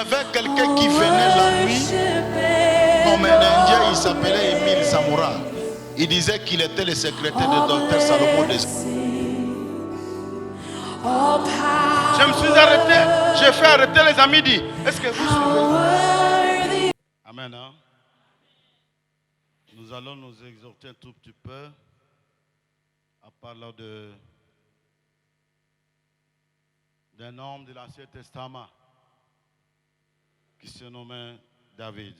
avait quelqu'un qui venait la nuit, comme un Indien, il s'appelait Émile Samoura. Il disait qu'il était le secrétaire de docteur Salomon de... Je me suis arrêté, j'ai fait arrêter les amis dit, est-ce que vous suivez? Amen. Hein? Nous allons nous exhorter un tout petit peu à parler d'un homme de l'Ancien Testament qui se nommait David.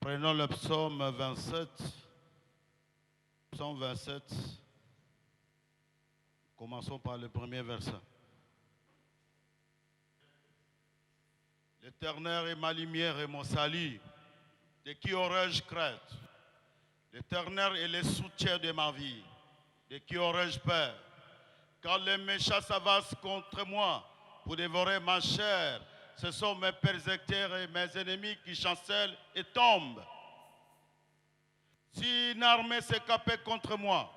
Prenons le psaume 27. Psaume 27. Commençons par le premier verset. L'Éternel est ma lumière et mon salut. De qui aurais-je crainte? L'Éternel est le soutien de ma vie. De qui aurais-je peur? Quand les méchants s'avancent contre moi pour dévorer ma chair, ce sont mes persécuteurs et mes ennemis qui chancellent et tombent. Si une armée s'écapait contre moi,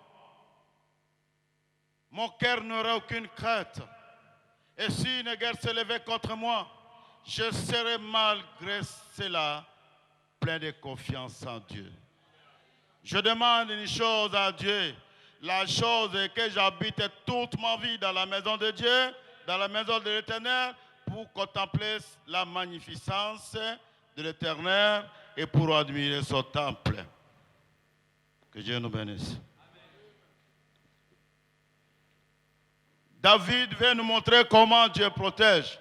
mon cœur n'aurait aucune crainte. Et si une guerre s'élevait contre moi, je serais malgré cela plein de confiance en Dieu. Je demande une chose à Dieu. La chose est que j'habite toute ma vie dans la maison de Dieu, dans la maison de l'Éternel, pour contempler la magnificence de l'Éternel et pour admirer son temple. Que Dieu nous bénisse. David veut nous montrer comment Dieu protège.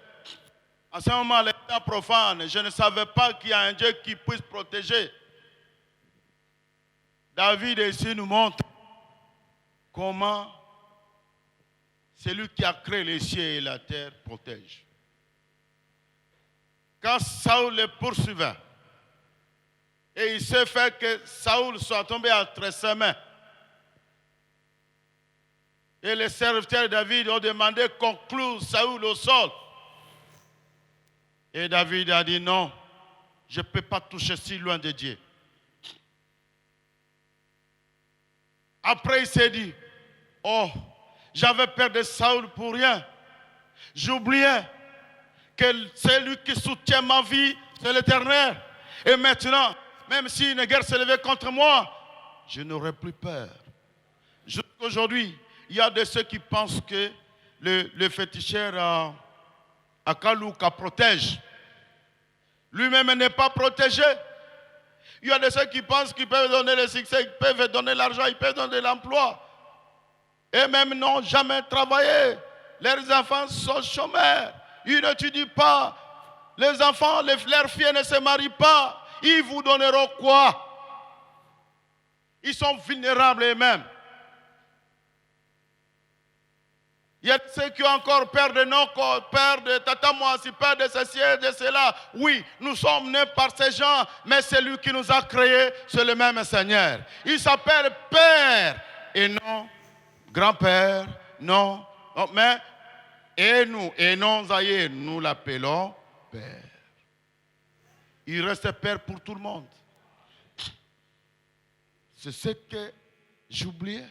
À ce moment, l'état profane, je ne savais pas qu'il y a un Dieu qui puisse protéger. David ici nous montre comment celui qui a créé les cieux et la terre protège. Quand Saoul le poursuivait, et il s'est fait que Saoul soit tombé entre ses mains, et les serviteurs de David ont demandé qu'on cloue Saoul au sol. Et David a dit non, je ne peux pas toucher si loin de Dieu. Après il s'est dit, oh, j'avais peur de Saoul pour rien. J'oubliais que c'est lui qui soutient ma vie, c'est l'Éternel. Et maintenant, même si une guerre s'élevait contre moi, je n'aurais plus peur. Jusqu'aujourd'hui, il y a de ceux qui pensent que le féticheur à Kalouka protège. Lui-même n'est pas protégé. Il y a de ceux qui pensent qu'ils peuvent donner le succès, ils peuvent donner l'argent, ils peuvent donner l'emploi. Et même n'ont jamais travaillé. Leurs enfants sont chômeurs. Ils n'étudient pas. Les enfants, leurs filles ne se marient pas. Ils vous donneront quoi? Ils sont vulnérables eux-mêmes. Il y a ceux qui ont encore peur de nos corps, peur de Tata Moissi, peur de ceci et de cela. Oui, nous sommes nés par ces gens, mais c'est lui qui nous a créés, c'est le même Seigneur. Il s'appelle Père et non grand-père, non, mais et non Zaïe, nous l'appelons Père. Il reste Père pour tout le monde. C'est ce que j'oubliais.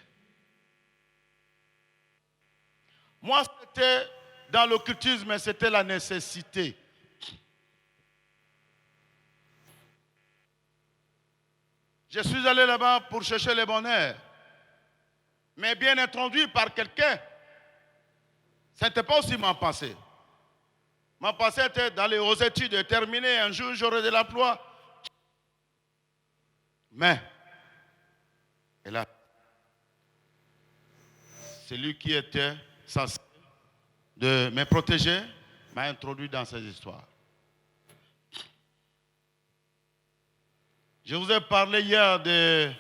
Moi, c'était dans l'occultisme, c'était la nécessité. Je suis allé là-bas pour chercher le bonheur, mais bien introduit par quelqu'un. Ce n'était pas aussi ma pensée. Ma pensée était d'aller aux études et terminer. Un jour, j'aurai de l'emploi. Mais, et là, celui qui était censé de me protéger m'a introduit dans ces histoires. Je vous ai parlé hier de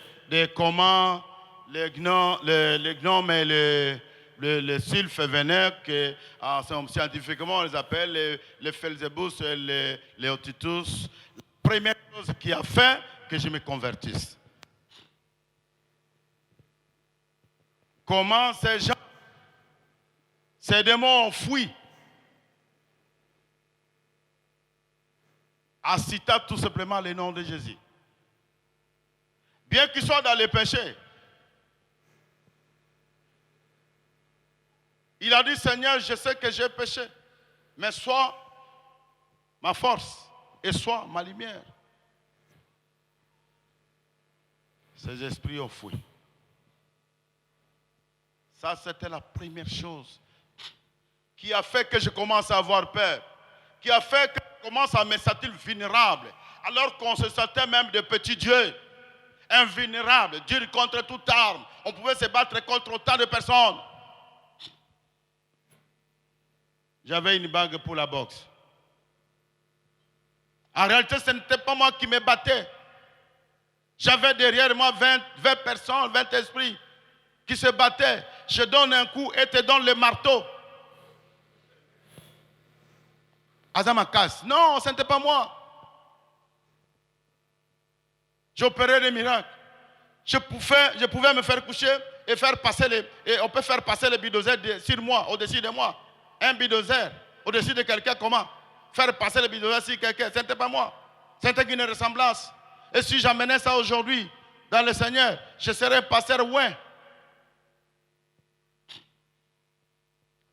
comment les gnomes et les sylphes venaient, que scientifiquement on les appelle les Felzebus et les Otitus. La première chose qui a fait que je me convertisse. Comment ces gens, ces démons ont fui en citant tout simplement le nom de Jésus. Bien qu'ils soient dans les péchés, il a dit, Seigneur, je sais que j'ai péché. mais sois ma force et sois ma lumière. Ces esprits ont fui. Ça, c'était la première chose qui a fait que je commence à avoir peur, qui a fait que je commence à me sentir vulnérable, alors qu'on se sentait même de petits dieux, invulnérables, dur contre toute arme. On pouvait se battre contre autant de personnes. J'avais une bague pour la boxe. En réalité, ce n'était pas moi qui me battais. J'avais derrière moi 20 personnes, 20 esprits qui se battaient. Je donne un coup et te donne le marteau. Azama casse. Non, ce n'était pas moi. J'opérais des miracles. Je pouvais me faire coucher et on peut faire passer le bulldozer sur moi, au-dessus de moi. Un bulldozer au-dessus de quelqu'un, comment? Faire passer le bulldozer sur quelqu'un, ce n'était pas moi. C'était une ressemblance. Et si j'amenais ça aujourd'hui dans le Seigneur, je serais un pasteur ouin.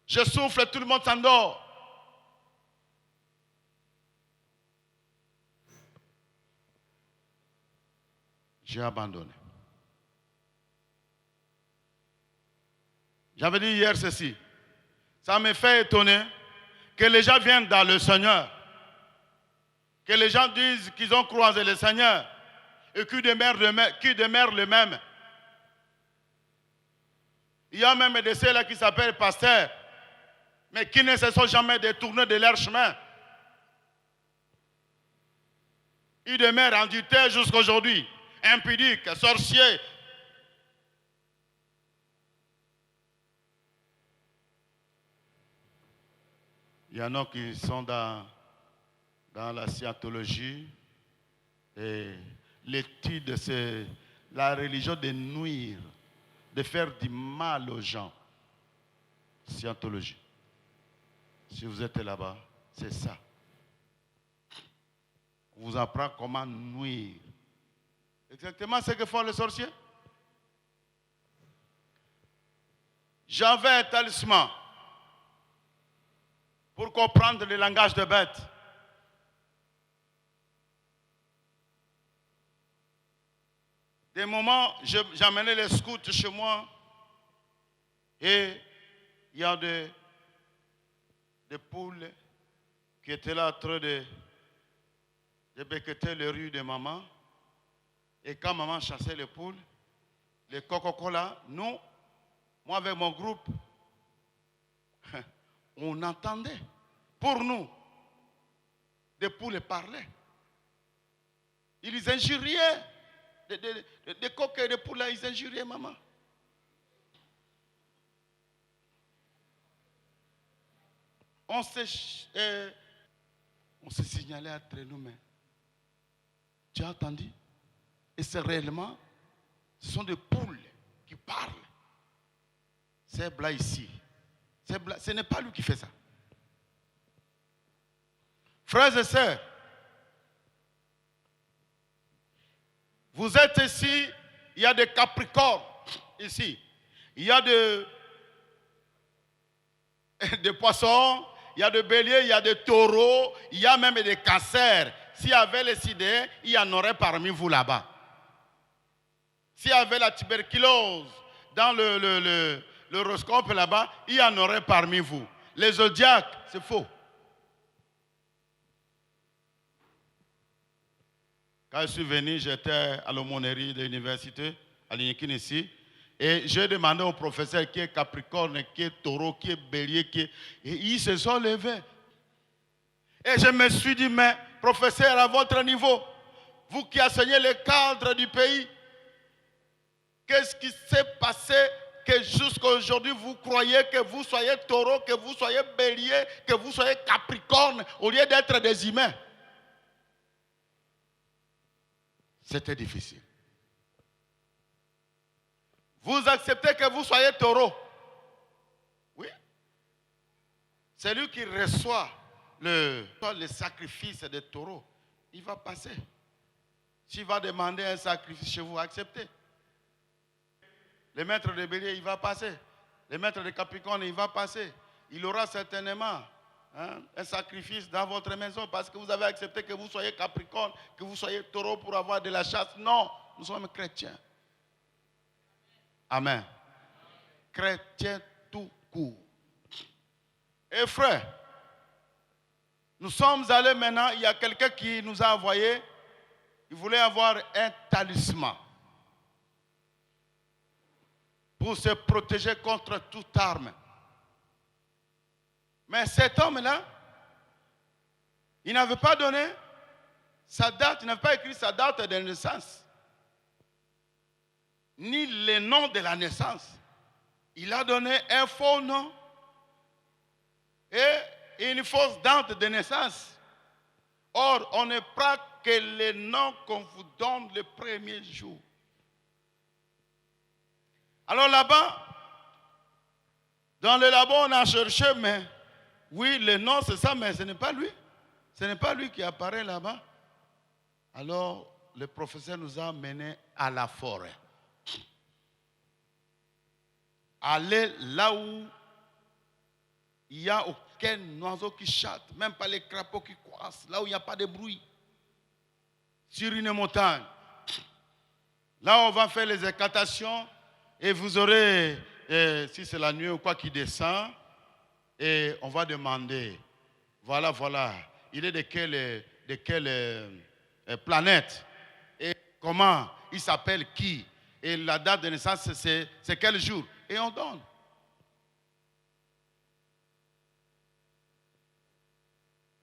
Je souffle, tout le monde s'endort. J'ai abandonné. J'avais dit hier ceci. Ça me fait étonner que les gens viennent dans le Seigneur. Que les gens disent qu'ils ont croisé le Seigneur et qu'ils demeurent le même. Il y a même de ceux-là qui s'appellent pasteurs, mais qui ne se sont jamais détournés de leur chemin. Ils demeurent en adultère jusqu'à aujourd'hui, impudiques, sorciers. Il y en a qui sont dans la scientologie et l'étude, c'est la religion de nuire, de faire du mal aux gens. Scientologie. Si vous êtes là-bas, c'est ça. On vous apprend comment nuire. Exactement ce que font les sorciers. J'avais un talisman pour comprendre le langage de bêtes. Des moments, j'amenais les scouts chez moi et il y a des poules qui étaient là en train de becqueter les rues de maman. Et quand maman chassait les poules, les Coca-Cola, nous, moi avec mon groupe, on entendait. Pour nous, des poules parlaient. Ils les injuriaient. Des coqs et des poules, ils injuriaient maman. On se signalait entre nous, mais tu as entendu? Et c'est réellement, ce sont des poules qui parlent. C'est Blas ici. Ce n'est pas lui qui fait ça. Frères et sœurs, vous êtes ici, il y a des capricornes ici. Il y a des poissons, il y a des béliers, il y a des taureaux, il y a même des cancers. S'il y avait les idées, il y en aurait parmi vous là-bas. S'il y avait la tuberculose dans l'horoscope là-bas, il y en aurait parmi vous. Les zodiaques, c'est faux. Quand je suis venu, j'étais à l'aumônerie de l'université, à l'Unikin ici, et j'ai demandé au professeur qui est Capricorne, qui est Taureau, qui est Bélier, et ils se sont levés. Et je me suis dit, mais professeur, à votre niveau, vous qui enseignez les cadres du pays, qu'est-ce qui s'est passé que jusqu'à aujourd'hui vous croyez que vous soyez Taureau, que vous soyez Bélier, que vous soyez Capricorne, au lieu d'être des humains? C'était difficile. Vous acceptez que vous soyez Taureau. Oui. C'est lui qui reçoit le sacrifice des taureaux. Il va passer. S'il va demander un sacrifice chez vous, acceptez. Le maître de Bélier, il va passer. Le maître de Capricorne, il va passer. Il aura certainement un sacrifice dans votre maison parce que vous avez accepté que vous soyez Capricorne, que vous soyez Taureau pour avoir de la chasse. Non, nous sommes chrétiens. Amen. Chrétiens tout court. Et frère, nous sommes allés maintenant, il y a quelqu'un qui nous a envoyé, il voulait avoir un talisman pour se protéger contre toute arme. Mais cet homme-là, il n'avait pas donné sa date, il n'avait pas écrit sa date de naissance, ni le nom de la naissance. Il a donné un faux nom et une fausse date de naissance. Or, on ne prend que le nom qu'on vous donne le premier jour. Alors là-bas, dans le labo, on a cherché, mais oui, le nom c'est ça, mais ce n'est pas lui. Ce n'est pas lui qui apparaît là-bas. Alors, le professeur nous a menés à la forêt. Aller là où il n'y a aucun oiseau qui chatte, même pas les crapauds qui croissent, là où il n'y a pas de bruit. Sur une montagne. Là, on va faire les incantations et vous aurez, si c'est la nuit ou quoi qui descend, et on va demander, voilà, il est de quelle planète et comment, il s'appelle qui, et la date de naissance, c'est quel jour, et on donne.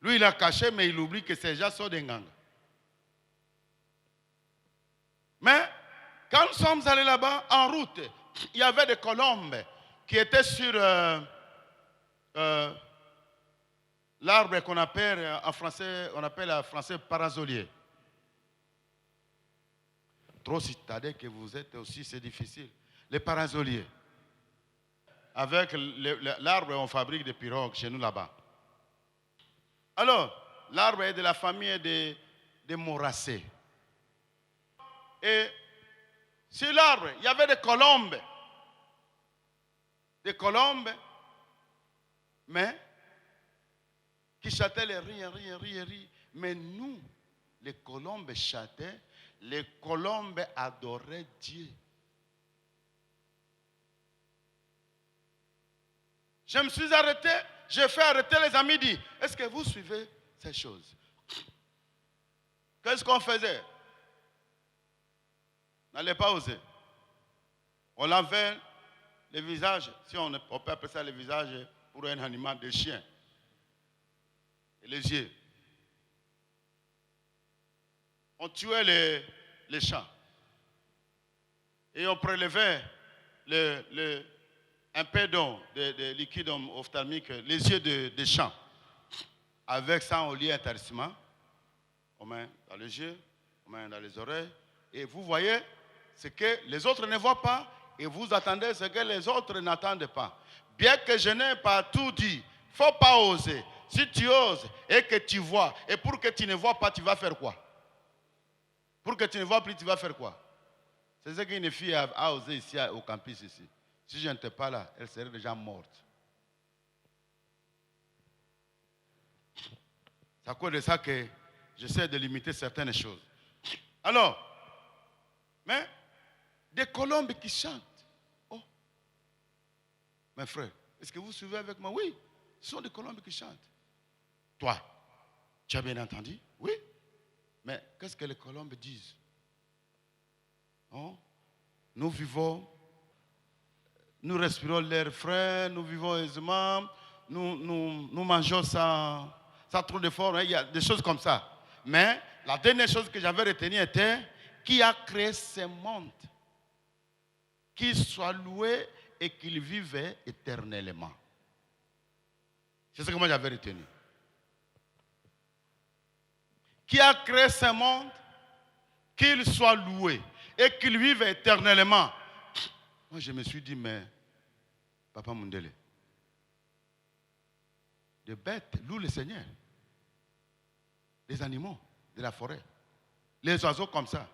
Lui, il a caché, mais il oublie que c'est déjà Sodenganga. Mais quand nous sommes allés là-bas, en route, il y avait des colombes qui étaient sur l'arbre qu'on appelle en français, parasolier. Trop citadin que vous êtes aussi, c'est difficile. Les parasoliers. Avec l'arbre, on fabrique des pirogues chez nous là-bas. Alors, l'arbre est de la famille des moracées. Et sur l'arbre, il y avait des colombes. Des colombes, mais qui chataient les riz. Mais nous, les colombes chataient, les colombes adoraient Dieu. Je me suis arrêté, j'ai fait arrêter les amis, dit, est-ce que vous suivez ces choses? Qu'est-ce qu'on faisait? N'allez pas oser. On lavait le visage, si on peut appeler ça le visage pour un animal de chien. Et les yeux. On tuait les chats. Et on prélevait un peu d'eau, de liquide ophtalmique, les yeux des chats. Avec ça, on lit un talisman. On met dans les yeux, on met dans les oreilles. Et vous voyez ce que les autres ne voient pas et vous attendez ce que les autres n'attendent pas. Bien que je n'ai pas tout dit, il ne faut pas oser. Si tu oses et que tu vois, et pour que tu ne vois pas, tu vas faire quoi? Pour que tu ne vois plus, tu vas faire quoi? C'est ce qu'une fille a osé ici au campus ici. Si je n'étais pas là, elle serait déjà morte. C'est à cause de ça que j'essaie de limiter certaines choses. Alors, mais des colombes qui chantent. Oh, mes frères, est-ce que vous suivez avec moi? Oui, ce sont des colombes qui chantent. Toi, tu as bien entendu? Oui. Mais qu'est-ce que les colombes disent? Oh, nous vivons, nous respirons l'air frais, nous vivons aisément, nous mangeons sans trop d'efforts. Il y a des choses comme ça. Mais la dernière chose que j'avais retenue était qui a créé ce monde, qu'il soit loué et qu'il vive éternellement. C'est ce que moi j'avais retenu. Qui a créé ce monde, qu'il soit loué et qu'il vive éternellement. Moi je me suis dit, mais Papa Mundele, des bêtes louent le Seigneur, les animaux de la forêt, les oiseaux comme ça.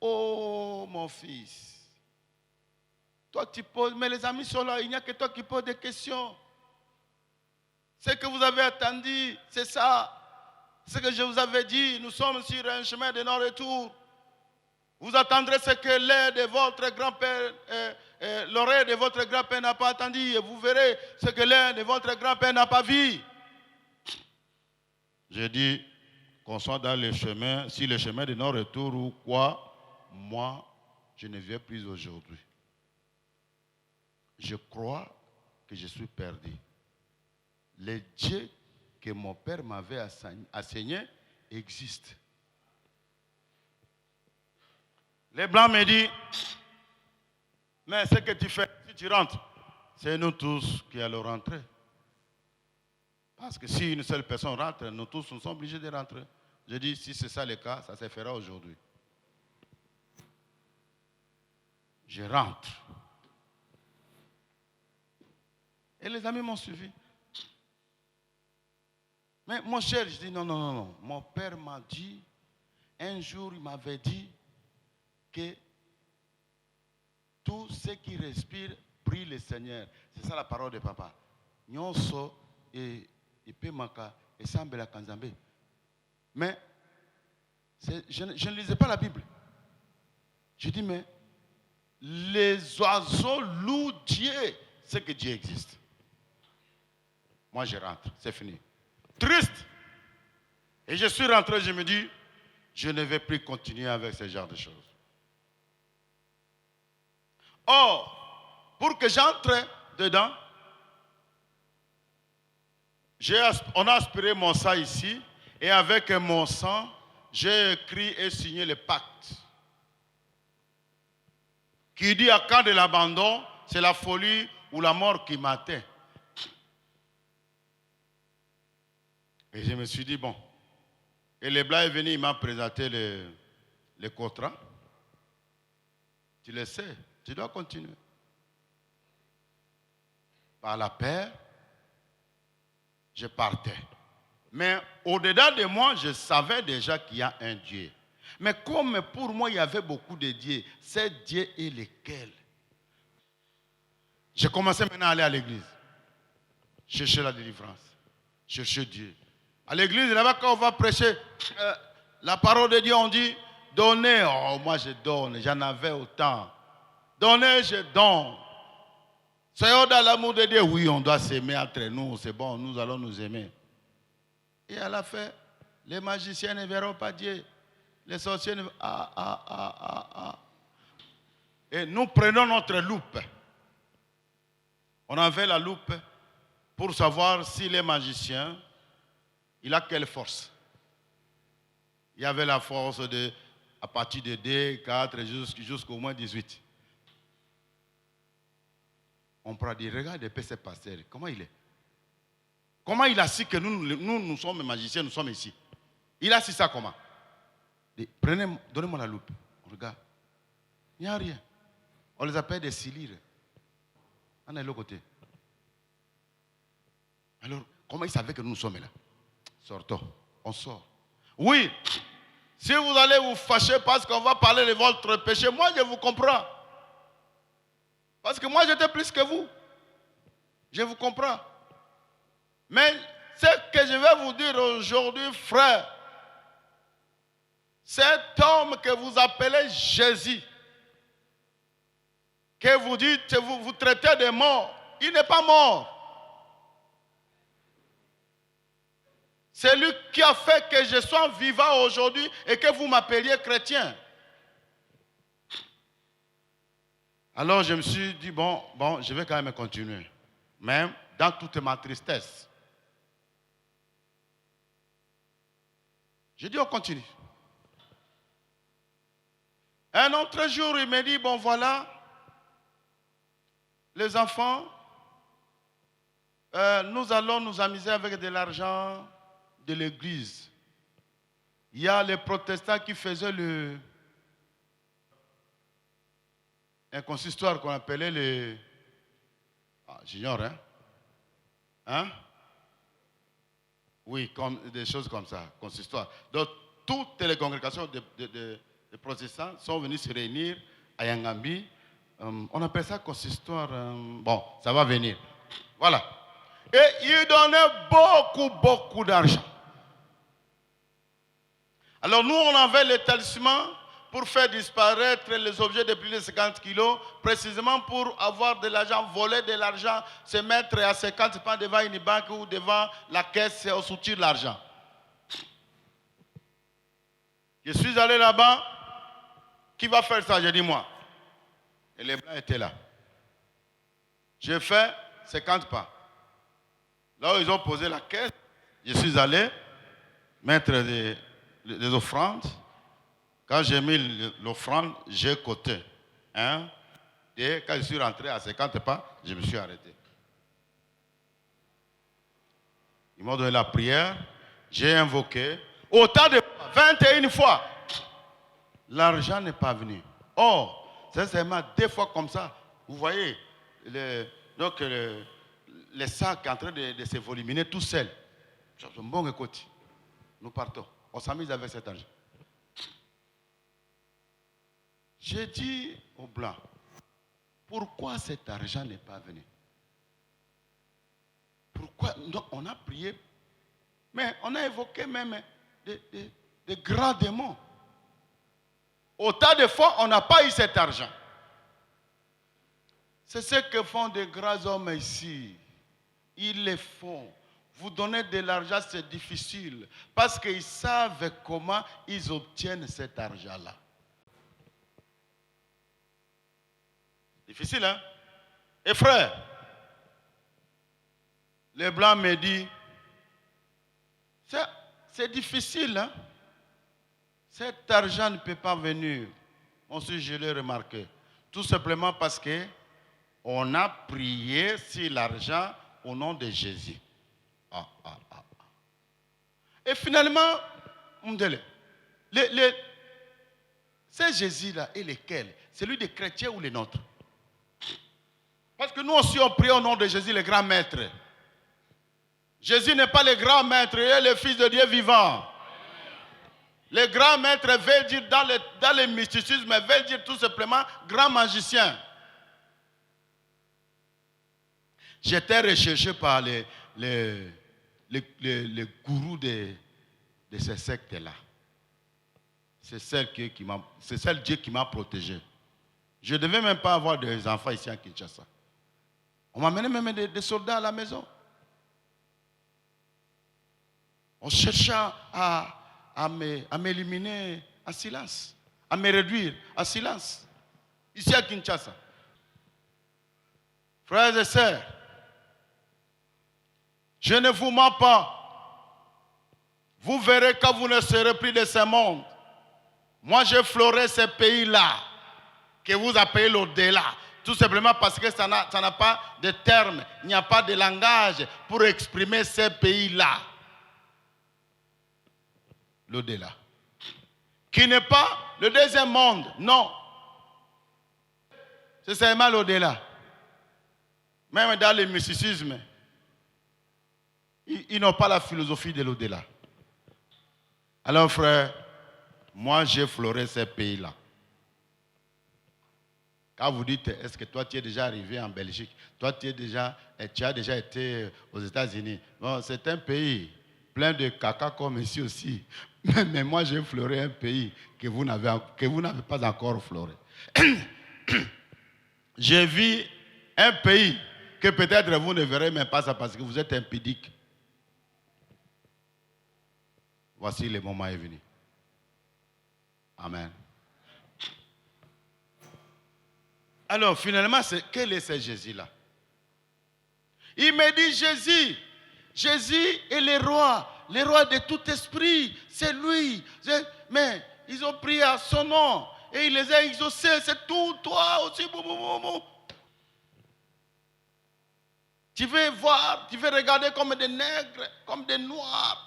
Oh mon fils, toi tu poses, mais les amis sont là, il n'y a que toi qui poses des questions. Ce que vous avez attendu, c'est ça. Ce que je vous avais dit, nous sommes sur un chemin de non-retour. Vous attendrez ce que l'air de votre grand-père, l'oreille de votre grand-père n'a pas attendu. Et vous verrez ce que l'air de votre grand-père n'a pas vu. J'ai dit qu'on soit dans le chemin, si le chemin de non-retour ou quoi, moi, je ne viens plus aujourd'hui. Je crois que je suis perdu. Le Dieu que mon père m'avait enseigné existe. Les Blancs me disent, mais ce que tu fais, si tu rentres, c'est nous tous qui allons rentrer. Parce que si une seule personne rentre, nous tous nous sommes obligés de rentrer. Je dis, si c'est ça le cas, ça se fera aujourd'hui. Je rentre. Et les amis m'ont suivi. Mais mon cher, je dis, non. Mon père m'a dit, un jour il m'avait dit que tout ce qui respire prie le Seigneur. C'est ça la parole de papa. Nyonso et Ipemaka et Sambela Kanzambe. Mais je ne lisais pas la Bible. Je dis, mais les oiseaux louent Dieu, c'est que Dieu existe. Moi, je rentre, c'est fini. Triste. Et je suis rentré, je me dis, je ne vais plus continuer avec ce genre de choses. Or, pour que j'entre dedans, on a aspiré mon sang ici, et avec mon sang, j'ai écrit et signé le pacte. Qui dit à quand de l'abandon, c'est la folie ou la mort qui m'atteint. Et je me suis dit, bon. Et le blanc est venu, il m'a présenté le contrat. Tu le sais, tu dois continuer. Par la paix, je partais. Mais au-dedans de moi, je savais déjà qu'il y a un Dieu. Mais comme pour moi, il y avait beaucoup de dieux, ces dieux est lequel? J'ai commencé maintenant à aller à l'église. Chercher la délivrance. Chercher Dieu. À l'église, là-bas, quand on va prêcher la parole de Dieu, on dit, donnez. Oh, moi je donne, j'en avais autant. Donnez, je donne. Soyons dans l'amour de Dieu. Oui, on doit s'aimer entre nous, c'est bon, nous allons nous aimer. Et à la fin, les magiciens ne verront pas Dieu. Les sorciers ne... Et nous prenons notre loupe. On avait la loupe pour savoir si les magiciens, il a quelle force. Il y avait la force à partir de D, 4 jusqu'au moins 18. On pourra dire, regarde un peu ce pasteur, comment il est? Comment il a su que nous sommes magiciens, nous sommes ici? Il a su ça comment? Donnez-moi la loupe. On regarde. Il n'y a rien. On les appelle des silires. On est de l'autre côté. Alors, comment ils savaient que nous sommes là? Sortons. On sort. Oui. Si vous allez vous fâcher parce qu'on va parler de votre péché, moi je vous comprends. Parce que moi j'étais plus que vous. Je vous comprends. Mais ce que je vais vous dire aujourd'hui, frère, cet homme que vous appelez Jésus, que vous dites, vous traitez de mort, il n'est pas mort. C'est lui qui a fait que je sois vivant aujourd'hui et que vous m'appeliez chrétien. Alors je me suis dit, bon, je vais quand même continuer. Même dans toute ma tristesse. J'ai dit, on continue. Un autre jour, il m'a dit, bon voilà, les enfants, nous allons nous amuser avec de l'argent de l'église. Il y a les protestants qui faisaient un consistoire qu'on appelait le... j'ignore, hein? Hein? Oui, des choses comme ça, consistoire. Donc, toutes les congrégations de protestants sont venues se réunir à Yangambi. On appelle ça consistoire. Bon, ça va venir. Voilà. Et il donnait beaucoup d'argent. Alors nous, on avait les talismans pour faire disparaître les objets de plus de 50 kilos, précisément pour avoir de l'argent, voler de l'argent, se mettre à 50 pas devant une banque ou devant la caisse et sortir l'argent. Je suis allé là-bas. Qui va faire ça? J'ai dit moi. Et les blancs étaient là. J'ai fait 50 pas. Là où ils ont posé la caisse, je suis allé mettre des offrandes. Quand j'ai mis l'offrande, j'ai coté. Hein? Et quand je suis rentré à 50 pas, je me suis arrêté. Ils m'ont donné la prière. J'ai invoqué. Autant de 21 fois. L'argent n'est pas venu. Or, c'est seulement 2 fois comme ça. Vous voyez, les sacs en train de se voluminer tout seul. Bon écoute, nous partons. On s'amuse avec cet argent. J'ai dit aux Blancs, pourquoi cet argent n'est pas venu? Pourquoi? Non, on a prié, mais on a évoqué même des grands démons. Autant de fois, on n'a pas eu cet argent. C'est ce que font des grands hommes ici. Ils le font. Vous donnez de l'argent, c'est difficile. Parce qu'ils savent comment ils obtiennent cet argent-là. Difficile, hein? Et frère, les Blancs me disent, c'est difficile, hein? Cet argent ne peut pas venir. Ensuite, je l'ai remarqué. Tout simplement parce qu'on a prié sur l'argent au nom de Jésus. Et finalement, c'est Jésus-là et lequel? Celui des chrétiens ou les nôtres? Parce que nous aussi, on prie au nom de Jésus, le grand maître. Jésus n'est pas le grand maître, il est le Fils de Dieu vivant. Le grand maître veut dire, dans le mysticisme, veut dire tout simplement grand magicien. J'étais recherché par les gourous de ces sectes-là. C'est celle Dieu qui m'a protégé. Je ne devais même pas avoir des enfants ici à Kinshasa. On m'a amené même des soldats à la maison. On cherchait à m'éliminer en silence, à me réduire en silence, ici à Kinshasa. Frères et sœurs, je ne vous mens pas. Vous verrez quand vous ne serez plus de ce monde. Moi, je fleurai ce pays-là, que vous appelez l'au-delà. Tout simplement parce que ça n'a pas de terme, il n'y a pas de langage pour exprimer ce pays-là. L'au-delà. Qui n'est pas le deuxième monde, non. C'est seulement l'au-delà. Même dans le mysticisme, ils n'ont pas la philosophie de l'au-delà. Alors frère, moi j'ai fleuré ces pays-là. Quand vous dites, est-ce que toi tu es déjà arrivé en Belgique? Toi tu as déjà été aux États-Unis. Bon, c'est un pays plein de caca comme ici aussi. Mais moi j'ai fleuré un pays que vous n'avez pas encore fleuré. J'ai vu un pays que peut-être vous ne verrez même pas ça parce que vous êtes impudique. Voici le moment est venu. Amen. Alors finalement, quel est ce Jésus-là? Il me dit Jésus est le roi de tout esprit, c'est lui. Mais ils ont prié à son nom et il les a exaucés, c'est tout, toi aussi. Tu veux voir, tu veux regarder comme des nègres, comme des noirs.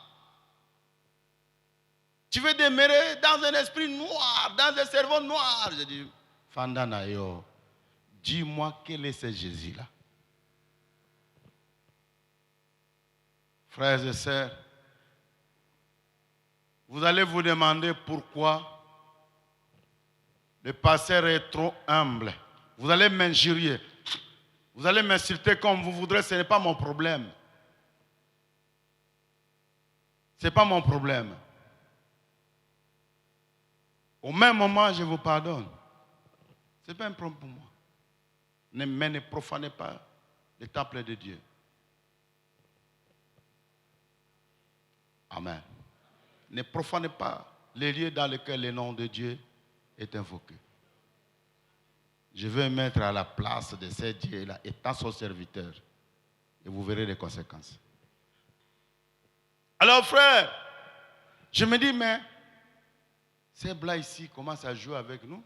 Tu veux demeurer dans un esprit noir, dans un cerveau noir. Je dis, Fandanayo, dis-moi quel est ce Jésus-là. Frères et sœurs, vous allez vous demander pourquoi le pasteur est trop humble. Vous allez m'injurier. Vous allez m'insulter comme vous voudrez, ce n'est pas mon problème. Ce n'est pas mon problème. Au même moment, je vous pardonne. Ce n'est pas un problème pour moi. Mais ne profanez pas le temple de Dieu. Amen. Ne profanez pas les lieux dans lesquels le nom de Dieu est invoqué. Je veux me mettre à la place de ces dieux-là, étant son serviteur. Et vous verrez les conséquences. Alors frère, je me dis, mais ces blancs ici commencent à jouer avec nous.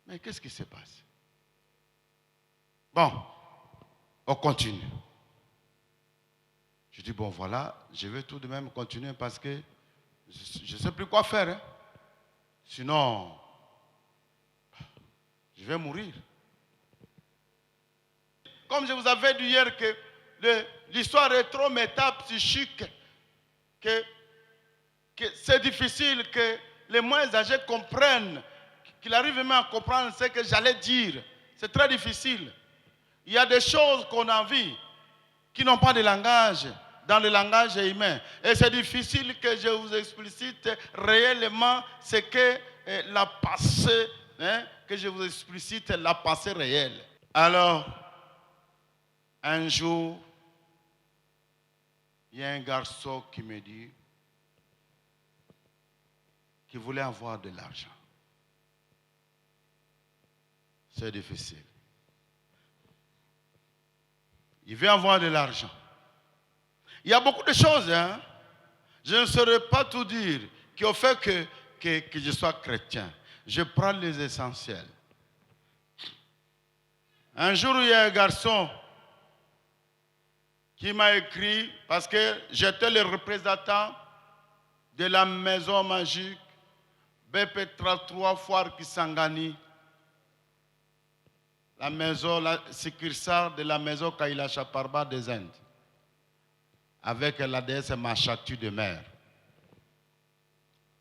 Mais qu'est-ce qui se passe? Bon, on continue. Je dis, bon voilà, je vais tout de même continuer parce que je ne sais plus quoi faire. Hein. Sinon, je vais mourir. Comme je vous avais dit hier que l'histoire est trop métapsychique que c'est difficile que les moins âgés comprennent, qu'ils arrivent même à comprendre ce que j'allais dire. C'est très difficile. Il y a des choses qu'on a vues qui n'ont pas de langage, dans le langage humain. Et c'est difficile que je vous explicite réellement ce que la pensée, que je vous explicite la pensée réelle. Alors, un jour, il y a un garçon qui me dit qu'il voulait avoir de l'argent. C'est difficile. Il veut avoir de l'argent. Il y a beaucoup de choses, hein. Je ne saurais pas tout dire qui ont fait que je sois chrétien. Je prends les essentiels. Un jour, il y a un garçon qui m'a écrit parce que j'étais le représentant de la maison magique BP33 Foire Kisangani. La succursale de la maison Kaila Chaparba des Indes. Avec la déesse Machatu de mer.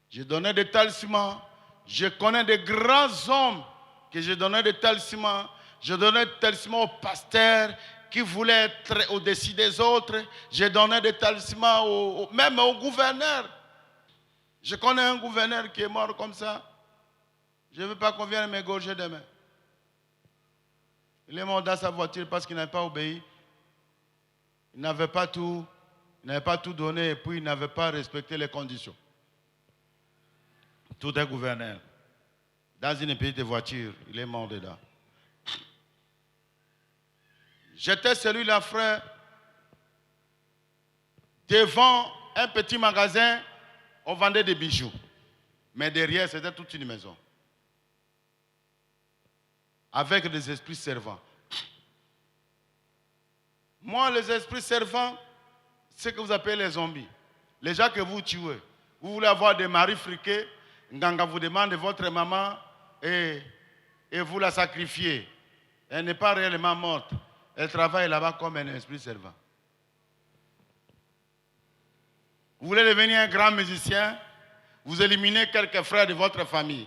J'ai donné des talismans. Je connais des grands hommes que j'ai donné des talismans. Je donnais des talismans aux pasteurs qui voulaient être au-dessus des autres. J'ai donné des talismans même au gouverneur. Je connais un gouverneur qui est mort comme ça. Je ne veux pas qu'on vienne m'égorger demain. Il est mort dans sa voiture parce qu'il n'avait pas obéi. Il n'avait pas tout donné et puis il n'avait pas respecté les conditions. Tout un gouverneur. Dans une petite voiture, il est mort dedans. J'étais celui-là, frère, devant un petit magasin, on vendait des bijoux. Mais derrière, c'était toute une maison. Avec des esprits servants. Moi, les esprits servants, c'est ce que vous appelez les zombies. Les gens que vous tuez. Vous voulez avoir des maris friqués, Nganga vous demande de votre maman et vous la sacrifiez. Elle n'est pas réellement morte. Elle travaille là-bas comme un esprit servant. Vous voulez devenir un grand musicien, vous éliminez quelques frères de votre famille.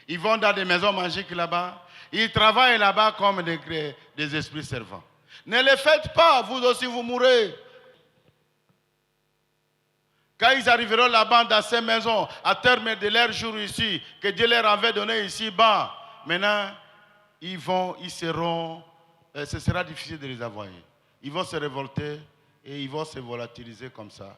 Ils vont dans des maisons magiques là-bas. Ils travaillent là-bas comme des esprits servants. Ne les faites pas, vous aussi vous mourrez. Quand ils arriveront là-bas dans ces maisons, à terme de leur jour ici, que Dieu leur avait donné ici-bas, maintenant, ce sera difficile de les avoir. Ils vont se révolter et ils vont se volatiliser comme ça.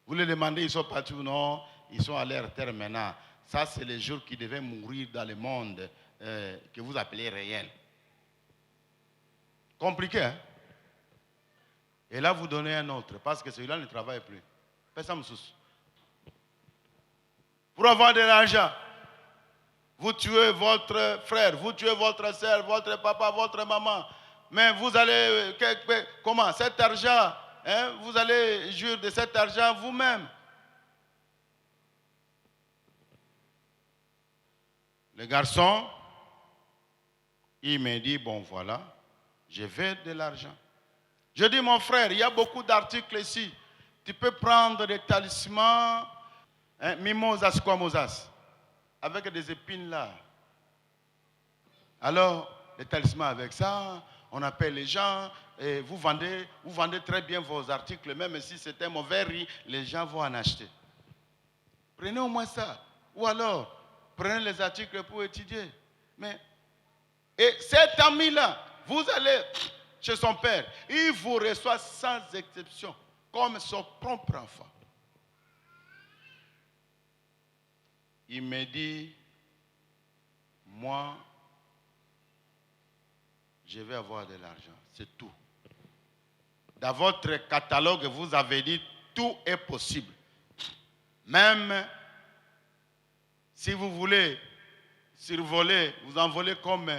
Vous les demandez, ils sont partis ou non? Ils sont à leur terre maintenant. Ça, c'est les jours qui devaient mourir dans le monde que vous appelez réel. Compliqué, hein? Et là, vous donnez un autre, parce que celui-là ne travaille plus. Pour avoir de l'argent, vous tuez votre frère, vous tuez votre soeur, votre papa, votre maman. Mais vous allez, comment? Cet argent, hein, vous allez jouir de cet argent vous-même. Le garçon, il m'a dit, bon voilà, je veux de l'argent. Je dis, mon frère, il y a beaucoup d'articles ici. Tu peux prendre des talismans, hein, mimosas, squamosas, avec des épines là. Alors, les talismans avec ça, On appelle les gens, et vous vendez très bien vos articles, même si c'est un mauvais riz, les gens vont en acheter. Prenez au moins ça. Ou alors, prenez les articles pour étudier. Et cet ami-là, vous allez chez son père, il vous reçoit sans exception, comme son propre enfant. Il me dit, moi, je vais avoir de l'argent, c'est tout. Dans votre catalogue, vous avez dit, tout est possible. Même si vous voulez survoler, vous envoler comme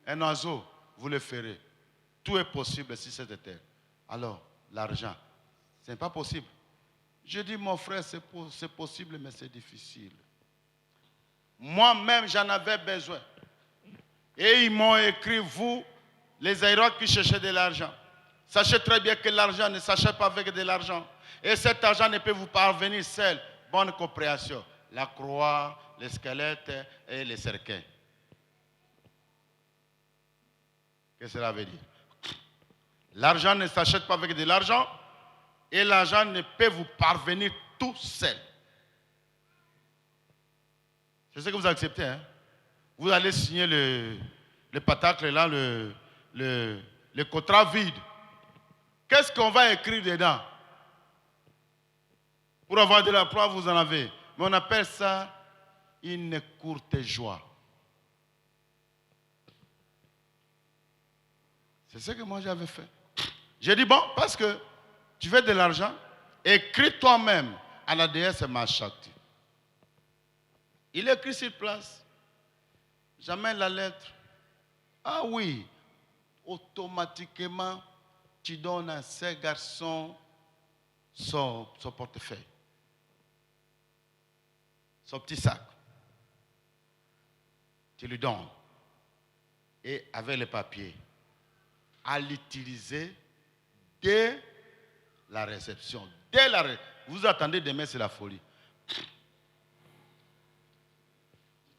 un oiseau, vous le ferez. Tout est possible sur cette terre. Alors, l'argent, ce n'est pas possible. Je dis, mon frère, c'est possible, mais c'est difficile. Moi-même, j'en avais besoin. Et ils m'ont écrit, vous, les Aïrois qui cherchaient de l'argent. Sachez très bien que l'argent ne s'achète pas avec de l'argent. Et cet argent ne peut vous parvenir seul. Bonne compréhension. La croix, les squelettes et les cercueils. Qu'est-ce que cela veut dire? L'argent ne s'achète pas avec de l'argent. Et l'argent ne peut vous parvenir tout seul. C'est ce que vous acceptez. Hein? Vous allez signer le patacle là, le contrat vide. Qu'est-ce qu'on va écrire dedans? Pour avoir de l'emploi, vous en avez. Mais on appelle ça une courte joie. C'est ce que moi j'avais fait. J'ai dit, bon, parce que tu veux de l'argent, écris toi-même à la déesse Mashakti. Il écrit sur place. J'amène la lettre. Ah oui, automatiquement, tu donnes à ces garçons son portefeuille. Son petit sac. Tu lui donnes. Et avec les papiers, à l'utiliser dès la réception. Vous attendez demain, c'est la folie.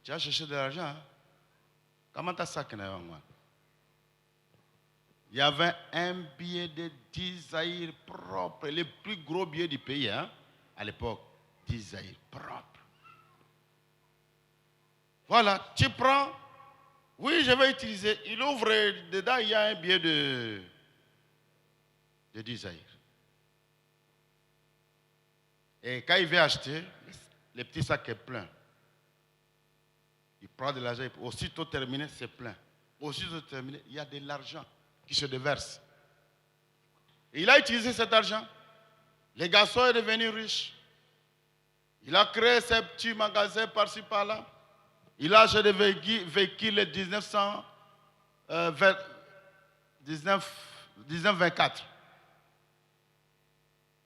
Tu as cherché de l'argent, hein? Comment tu as ça? Il y avait un billet de 10 zaïrs propre, le plus gros billet du pays, hein? À l'époque, 10 zaïrs propre. Voilà, tu prends. Oui, je vais utiliser. Il ouvre, dedans, il y a un billet de 10 zaïrs. Et quand il veut acheter, le petit sac est plein. Il prend de l'argent, aussitôt terminé, c'est plein. Aussitôt terminé, il y a de l'argent qui se déverse. Et il a utilisé cet argent. Le garçon est devenu riche. Il a créé ses petits magasins par-ci, par-là. Il a acheté des véhicules 1924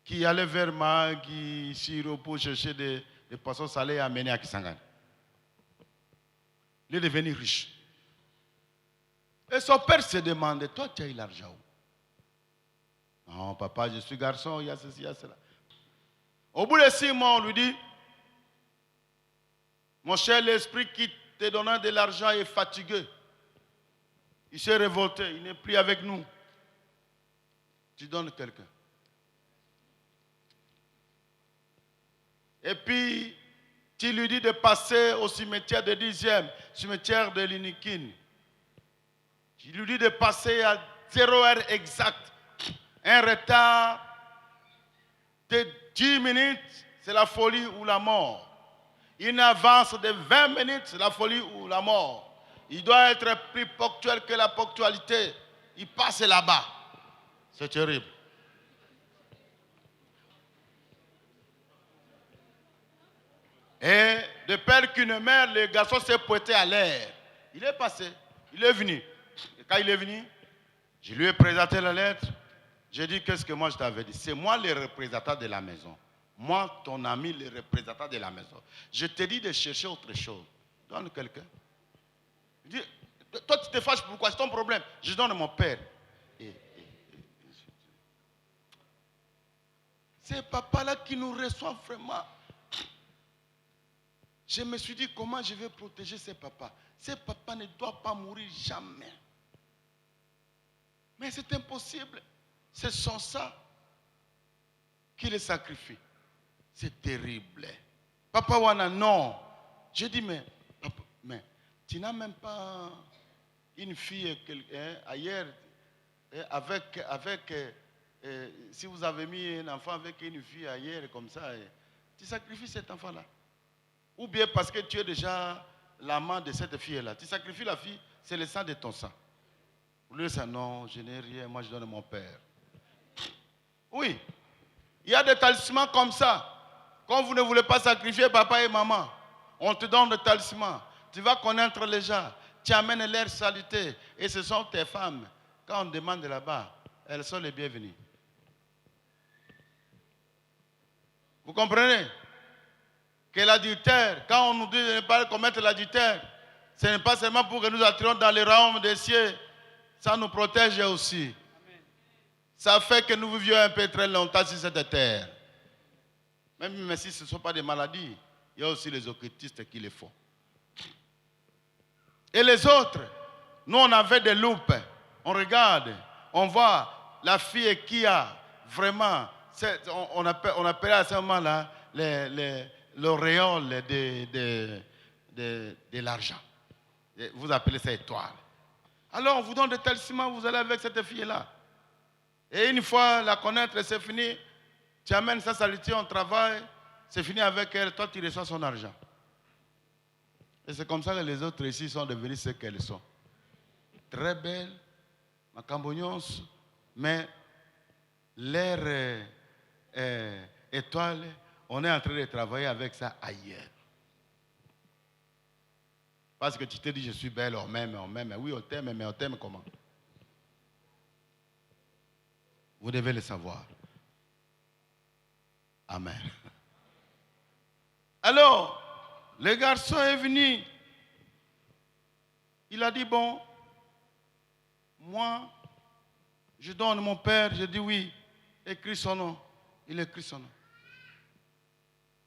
qui allaient vers Magui, Siro pour chercher des poissons salés et amener à Kisangani. Il est devenu riche. Et son père se demandait, toi tu as eu l'argent où? Non papa, je suis garçon, il y a ceci, il y a cela. Au bout de 6 mois, on lui dit, mon cher, l'esprit qui te donnait de l'argent est fatigué. Il s'est révolté, il n'est plus avec nous. Tu donnes quelqu'un. Et puis, tu lui dis de passer au cimetière de 10e, cimetière de Linikine. Tu lui dis de passer à 0 heure exact. Un retard de 10 minutes, c'est la folie ou la mort. Une avance de 20 minutes, c'est la folie ou la mort. Il doit être plus ponctuel que la ponctualité. Il passe là-bas. C'est terrible. Et de père qu'une mère, le garçon s'est pointé à l'air. Il est passé, il est venu. Et quand il est venu, je lui ai présenté la lettre. J'ai dit, qu'est-ce que moi je t'avais dit? C'est moi le représentant de la maison. Moi, ton ami, le représentant de la maison. Je te dis de chercher autre chose. Donne quelqu'un. Il dit, toi tu te fâches pourquoi? C'est ton problème. Je donne mon père. C'est papa-là qui nous reçoit vraiment. Je me suis dit, comment je vais protéger ces papas? Ces papas ne doivent pas mourir jamais. Mais c'est impossible. C'est son sang qui le sacrifie. C'est terrible. Papa Wana, non. Je dis, mais tu n'as même pas une fille ailleurs si vous avez mis un enfant avec une fille ailleurs comme ça, tu sacrifies cet enfant-là. Ou bien parce que tu es déjà l'amant de cette fille-là. Tu sacrifies la fille, c'est le sang de ton sang. Vous lui dites, non, je n'ai rien, moi je donne mon père. Oui, il y a des talismans comme ça. Quand vous ne voulez pas sacrifier papa et maman, on te donne des talismans. Tu vas connaître les gens, tu amènes l'air salutaire. Et ce sont tes femmes. Quand on demande là-bas, elles sont les bienvenues. Vous comprenez? Que l'adultère, quand on nous dit de ne pas commettre l'adultère, ce n'est pas seulement pour que nous attirons dans les royaumes des cieux, ça nous protège aussi. Amen. Ça fait que nous vivions un peu très longtemps sur cette terre. Même si ce ne sont pas des maladies, il y a aussi les occultistes qui le font. Et les autres, nous on avait des loupes, on regarde, on voit la fille qui a vraiment, on appelait à ce moment-là l'auréole de l'argent. Vous appelez ça étoile. Alors on vous donne des talismans, vous allez avec cette fille-là. Et une fois la connaître, c'est fini, tu amènes sa salitude, on travaille, c'est fini avec elle, toi tu reçois son argent. Et c'est comme ça que les autres ici sont devenus ce qu'elles sont. Très belles, macambognos, mais leur étoile, on est en train de travailler avec ça ailleurs. Parce que tu te dis, je suis belle, on m'aime. Oui, on t'aime, mais on t'aime comment? Vous devez le savoir. Amen. Alors, le garçon est venu. Il a dit, bon, moi, je donne mon père. Je dis oui, écris son nom. Il écrit son nom.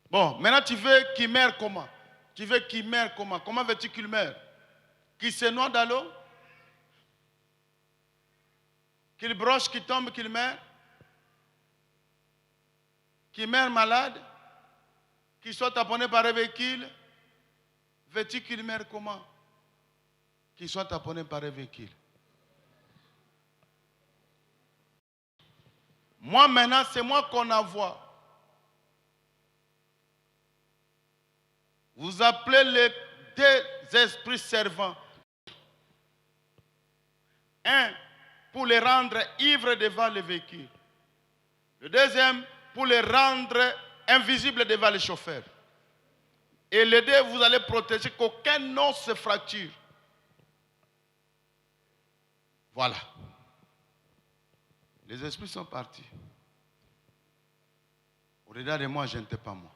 Bon, maintenant tu veux qu'il meure comment? Tu veux qu'il meure comment? Comment veux-tu qu'il meure? Qu'il se noie dans l'eau? Qu'il broche, qu'il tombe, qu'il meure? Qu'il meure malade? Qu'il soit taponné par un véhicule? Veux-tu qu'il meure comment? Qu'il soit taponné par un véhicule. Moi maintenant, c'est moi qu'on envoie. Vous appelez les deux esprits servants. Un, pour les rendre ivres devant le véhicule. Le deuxième, pour les rendre invisibles devant le chauffeur. Et les deux, vous allez protéger qu'aucun os se fracture. Voilà. Les esprits sont partis. Au-delà de moi, je n'étais pas moi.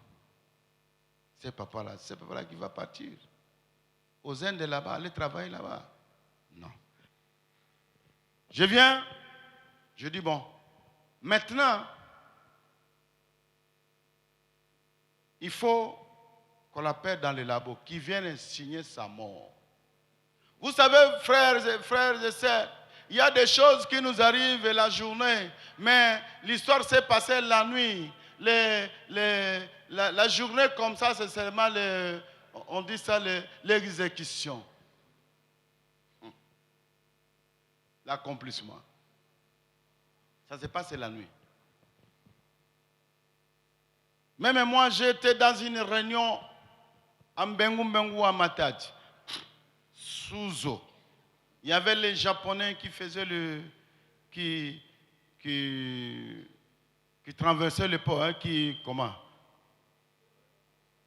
C'est papa-là qui va partir. Aux Indes là-bas, aller travailler là-bas. Non. Je viens, je dis bon, maintenant, il faut qu'on l'appelle dans le labo, qu'il vienne signer sa mort. Vous savez, frères et sœurs, il y a des choses qui nous arrivent la journée, mais l'histoire s'est passée la nuit. La journée comme ça, c'est seulement, on dit ça, l'exécution. L'accomplissement. Ça se passe la nuit. Même moi, j'étais dans une réunion à Mbengu à Matadi, sous eau. Il y avait les Japonais qui faisaient qui traversaient le pont, hein, comment?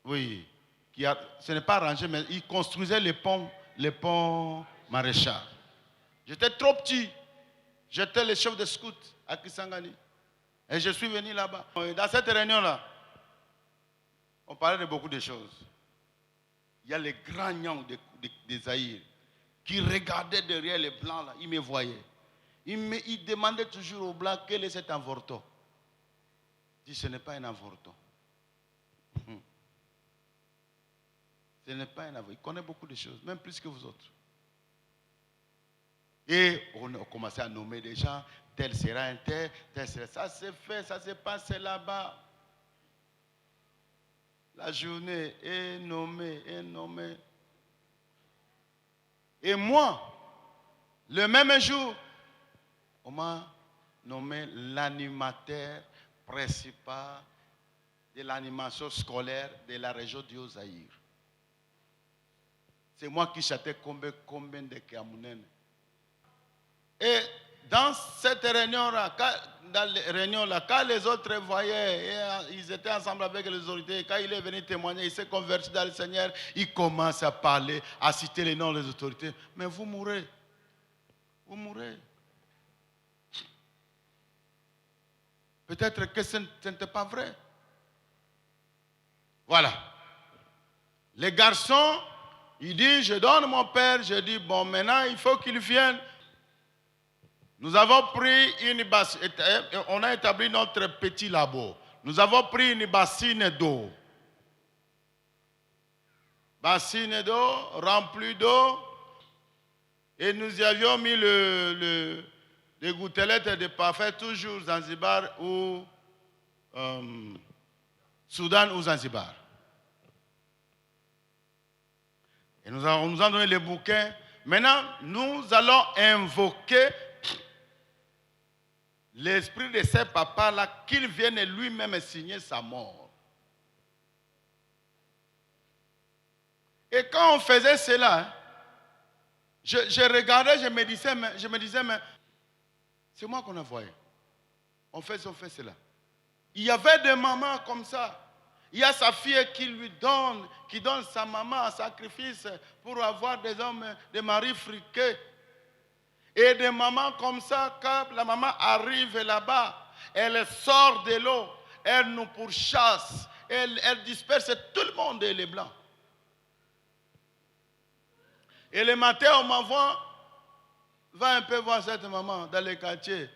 Oui, ce n'est pas arrangé, mais ils construisaient les ponts maréchal. J'étais trop petit. J'étais le chef de scout à Kisangani. Et je suis venu là-bas. Dans cette réunion-là, on parlait de beaucoup de choses. Il y a les grands nyans des Aïrs qui regardaient derrière les blancs, là. Ils me voyaient. Ils demandaient toujours aux blancs quel est cet avorton. Je dis, ce n'est pas un avorton. Ce n'est pas un avorton. Il connaît beaucoup de choses, même plus que vous autres. Et on a commencé à nommer des gens, tel sera un tel sera. Ça s'est fait, ça s'est passé là-bas. La journée est nommée, est nommée. Et moi, le même jour, on m'a nommé l'animateur principal de l'animation scolaire de la région du Haut-Zaïre. C'est moi qui chantais combien de Kamounen. Et dans cette réunion-là, quand les autres voyaient, et ils étaient ensemble avec les autorités, quand il est venu témoigner, il s'est converti dans le Seigneur, il commence à parler, à citer les noms des autorités. Mais vous mourrez. Vous mourrez. Peut-être que ce n'était pas vrai. Voilà. Les garçons, ils disent, je donne mon père, je dis, bon, maintenant, il faut qu'il vienne. Nous avons pris une bassine, on a établi notre petit labo. Nous avons pris une bassine d'eau. Bassine d'eau, remplie d'eau. Et nous y avions mis des gouttelettes de parfum, toujours Zanzibar ou Soudan ou Zanzibar. Et nous avons donné les bouquins. Maintenant, nous allons invoquer l'esprit de ces papas-là, qu'il vienne lui-même signer sa mort. Et quand on faisait cela, je regardais, je me disais, mais c'est moi qu'on a voyé. On fait cela. Il y avait des mamans comme ça. Il y a sa fille qui donne sa maman en sacrifice pour avoir des hommes, des maris friqués. Et des mamans comme ça, quand la maman arrive là-bas, elle sort de l'eau, elle nous pourchasse, elle disperse tout le monde et les blancs. Et le matin, on m'envoie, va un peu voir cette maman dans les quartiers.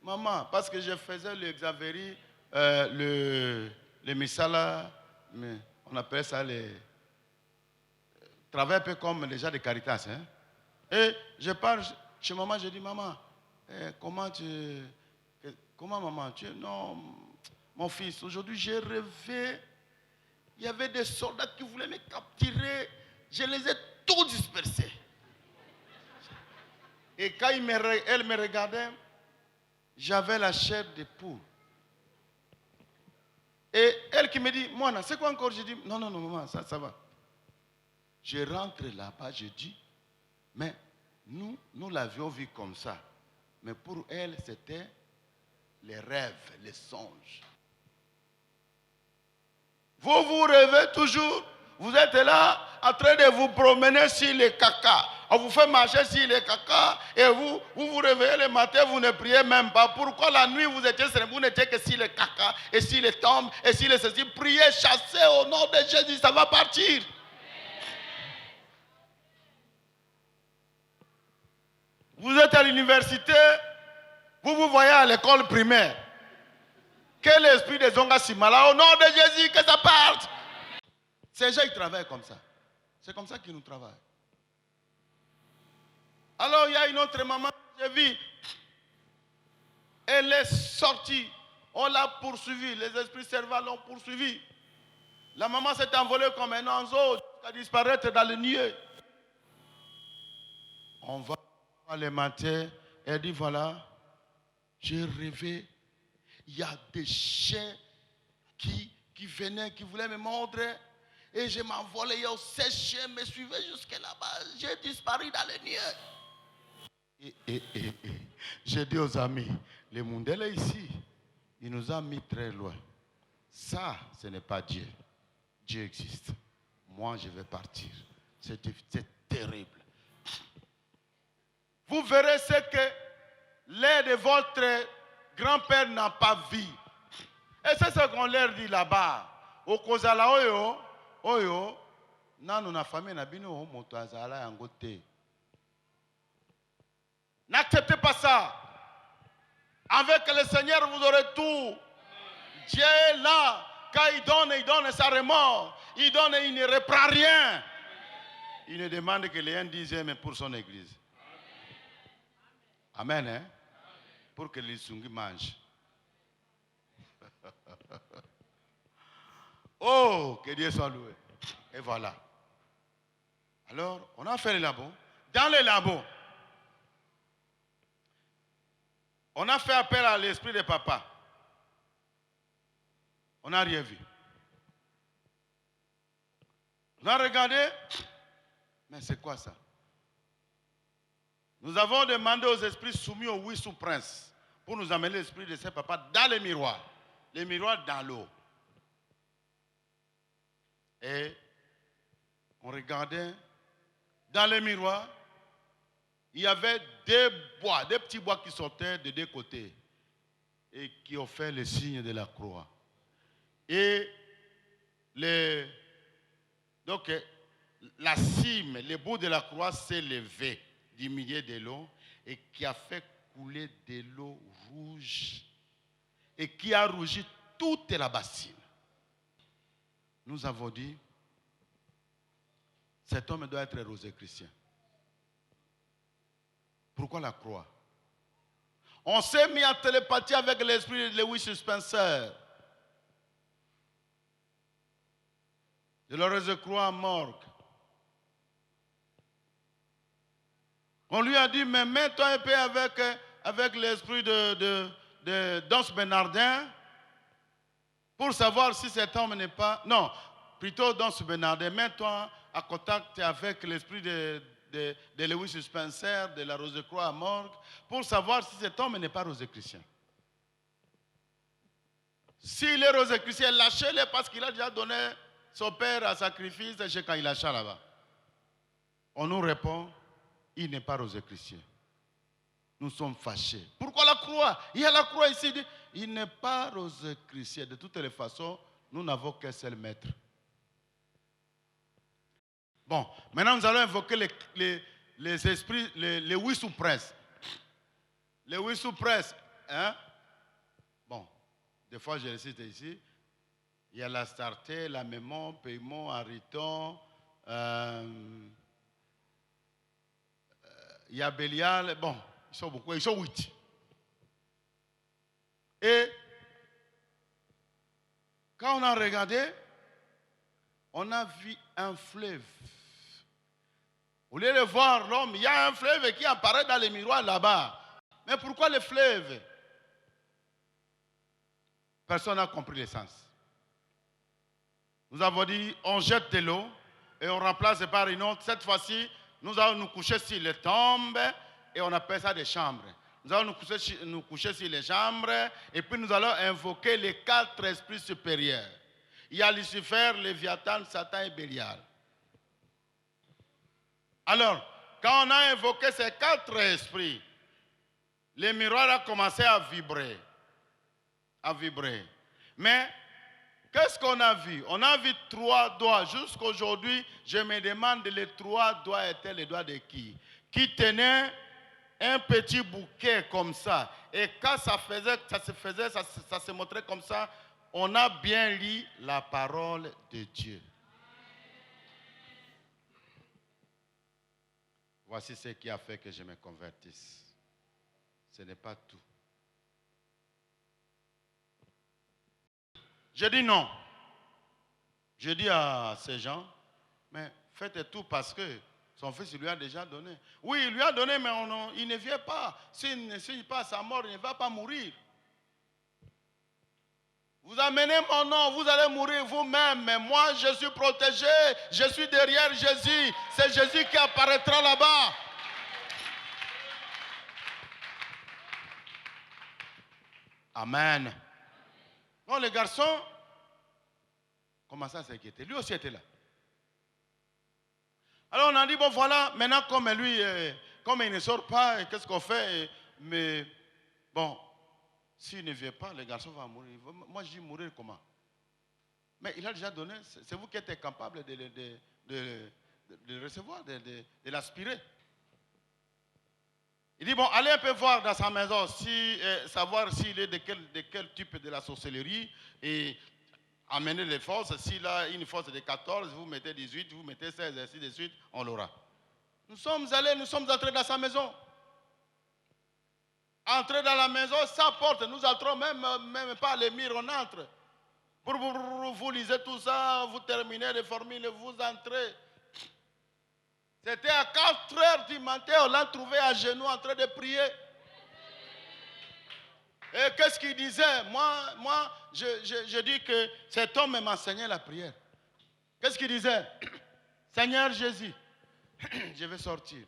Maman, parce que je faisais le Xavéry, le Missala, mais on appelle ça les... Travail un peu comme les gens de Caritas. Hein? Et je parle chez maman, je dis, maman, comment maman, non, mon fils, aujourd'hui j'ai rêvé, il y avait des soldats qui voulaient me capturer, je les ai tous dispersés. Et quand elle me regardait, j'avais la chair de poule. Et elle qui me dit, moi, c'est quoi encore? Je dis, non, maman, ça va. Je rentre là-bas, je dis, mais nous l'avions vu comme ça. Mais pour elle, c'était les rêves, les songes. Vous rêvez toujours. Vous êtes là en train de vous promener sur les caca. On vous fait marcher sur les caca et vous réveillez le matin, vous ne priez même pas. Pourquoi la nuit vous n'étiez que sur les caca et sur les tombes et sur les ceci? Priez, chassez au nom de Jésus, ça va partir. Vous êtes à l'université, vous voyez à l'école primaire. Que l'esprit des Zonga Simala, au nom de Jésus, que ça parte. Ces gens, ils travaillent comme ça. C'est comme ça qu'ils nous travaillent. Alors, il y a une autre maman, j'ai vu. Elle est sortie. On l'a poursuivie. Les esprits servants l'ont poursuivie. La maman s'est envolée comme un oiseau jusqu'à disparaître dans le nuée. On va le matin. Elle dit, voilà, j'ai rêvé. Il y a des chiens qui venaient, qui voulaient me mordre. Et je m'envolais, ces chiens me suivaient jusque là-bas. J'ai disparu dans les nuées. J'ai dit aux amis, le monde est ici. Il nous a mis très loin. Ça, ce n'est pas Dieu. Dieu existe. Moi, je vais partir. C'est terrible. Vous verrez ce que l'un de votre grand-père n'a pas vu. Et c'est ce qu'on leur dit là-bas. Au Kozala Oyo, nanu na famille na bino moto azala yango te. N'acceptez pas ça. Avec le Seigneur, vous aurez tout. Dieu est là. Quand il donne sa remords. Il donne et il ne reprend rien. Il ne demande que les uns disent mais pour son église. Amen, hein? Pour que les sungis mangent. Oh, que Dieu soit loué. Et voilà. Alors, on a fait les labos. Dans les labos, on a fait appel à l'esprit de papa. On n'a rien vu. On a regardé, mais c'est quoi ça? Nous avons demandé aux esprits soumis au oui sous prince pour nous amener l'esprit de ses papas dans les miroirs. Les miroirs dans l'eau. Et on regardait dans les miroirs, il y avait des bois, des petits bois qui sortaient de deux côtés et qui ont fait le signe de la croix. Et donc, la cime, le bout de la croix s'est levé du milieu de l'eau et qui a fait couler de l'eau rouge et qui a rougi toute la bassine. Nous avons dit, cet homme doit être rosicrucien. Pourquoi la croix? On s'est mis en télépathie avec l'esprit de Lewis Spencer. De le Rose-Croix à morgue. On lui a dit, mais mets-toi un peu avec l'esprit de Danse Bernardin pour savoir si cet homme n'est pas... Non, plutôt Danse Bernardin, mets-toi en contact avec l'esprit de Lewis Spencer, de la Rose-Croix à morgue, pour savoir si cet homme n'est pas rosicrucien. S'il est rosicrucien, lâchez-le parce qu'il a déjà donné son père à sacrifice chez Kailacha là-bas. On nous répond, il n'est pas rosicrucien. Nous sommes fâchés. Pourquoi la croix? Il y a la croix ici. Il n'est pas rosicrucien. De toutes les façons, nous n'avons qu'un seul maître. Bon, maintenant nous allons invoquer les esprits, les huit sous-princes. Les huit sous-princes, hein? Bon, des fois je les cite ici. Il y a l'Astarté, la Mémon, Pémon, Ariton, il y a Bélial. Bon, ils sont beaucoup, ils sont 8. Et quand on a regardé, on a vu un fleuve. Au lieu de voir l'homme, il y a un fleuve qui apparaît dans les miroirs là-bas. Mais pourquoi le fleuve? Personne n'a compris l'essence. Nous avons dit, on jette de l'eau et on remplace par une autre. Cette fois-ci, nous allons nous coucher sur les tombes et on appelle ça des chambres. Nous allons nous coucher sur les chambres et puis nous allons invoquer les 4 esprits supérieurs. Il y a Lucifer, Léviathan, Satan et Bélial. Alors, quand on a invoqué ces 4 esprits, les miroirs ont commencé à vibrer. À vibrer. Mais, qu'est-ce qu'on a vu? On a vu 3 doigts. Jusqu'aujourd'hui, je me demande les 3 doigts étaient les doigts de qui? Qui tenait un petit bouquet comme ça. Et quand ça se montrait comme ça, on a bien lu la parole de Dieu. Voici ce qui a fait que je me convertisse. Ce n'est pas tout. Je dis non. Je dis à ces gens, mais faites tout parce que son fils lui a déjà donné. Oui, il lui a donné, mais il ne vient pas. S'il ne signe pas sa mort, il ne va pas mourir. Vous amenez mon nom, vous allez mourir vous-même. Mais moi, je suis protégé. Je suis derrière Jésus. C'est Jésus qui apparaîtra là-bas. Amen. Non, le garçon commençait à s'inquiéter. Lui aussi était là. Alors on a dit, bon voilà, maintenant comme lui, comme il ne sort pas, qu'est-ce qu'on fait? Mais bon, s'il ne vient pas, le garçon va mourir. Moi je dis mourir comment? Mais il a déjà donné, c'est vous qui êtes capable de le recevoir, de l'aspirer. Il dit, bon, allez un peu voir dans sa maison, savoir s'il est de quel type de la sorcellerie et amener les forces. S'il a une force de 14, vous mettez 18, vous mettez 16, et ainsi de suite, on l'aura. Nous sommes entrés dans sa maison. Entrez dans la maison, sans porte. Nous entrons même pas les murs, on entre. Vous lisez tout ça, vous terminez les formules, vous entrez. C'était à 4 heures du matin, on l'a trouvé à genoux en train de prier. Et qu'est-ce qu'il disait? Moi, je dis que cet homme m'enseignait la prière. Qu'est-ce qu'il disait? Seigneur Jésus, je vais sortir.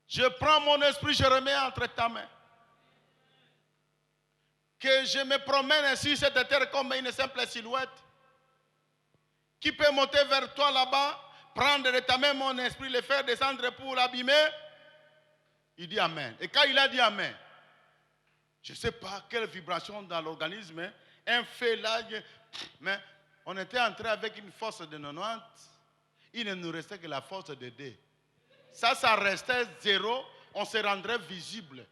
Je prends mon esprit, je remets entre ta main. Que je me promène ainsi cette terre comme une simple silhouette. Qui peut monter vers toi là-bas, prendre de ta main mon esprit, le faire descendre pour l'abîmer? Il dit Amen. Et quand il a dit Amen, je ne sais pas quelle vibration dans l'organisme, un fait là, mais on était entré avec une force de 90, il ne nous restait que la force de 2. Ça restait 0, on se rendrait visible.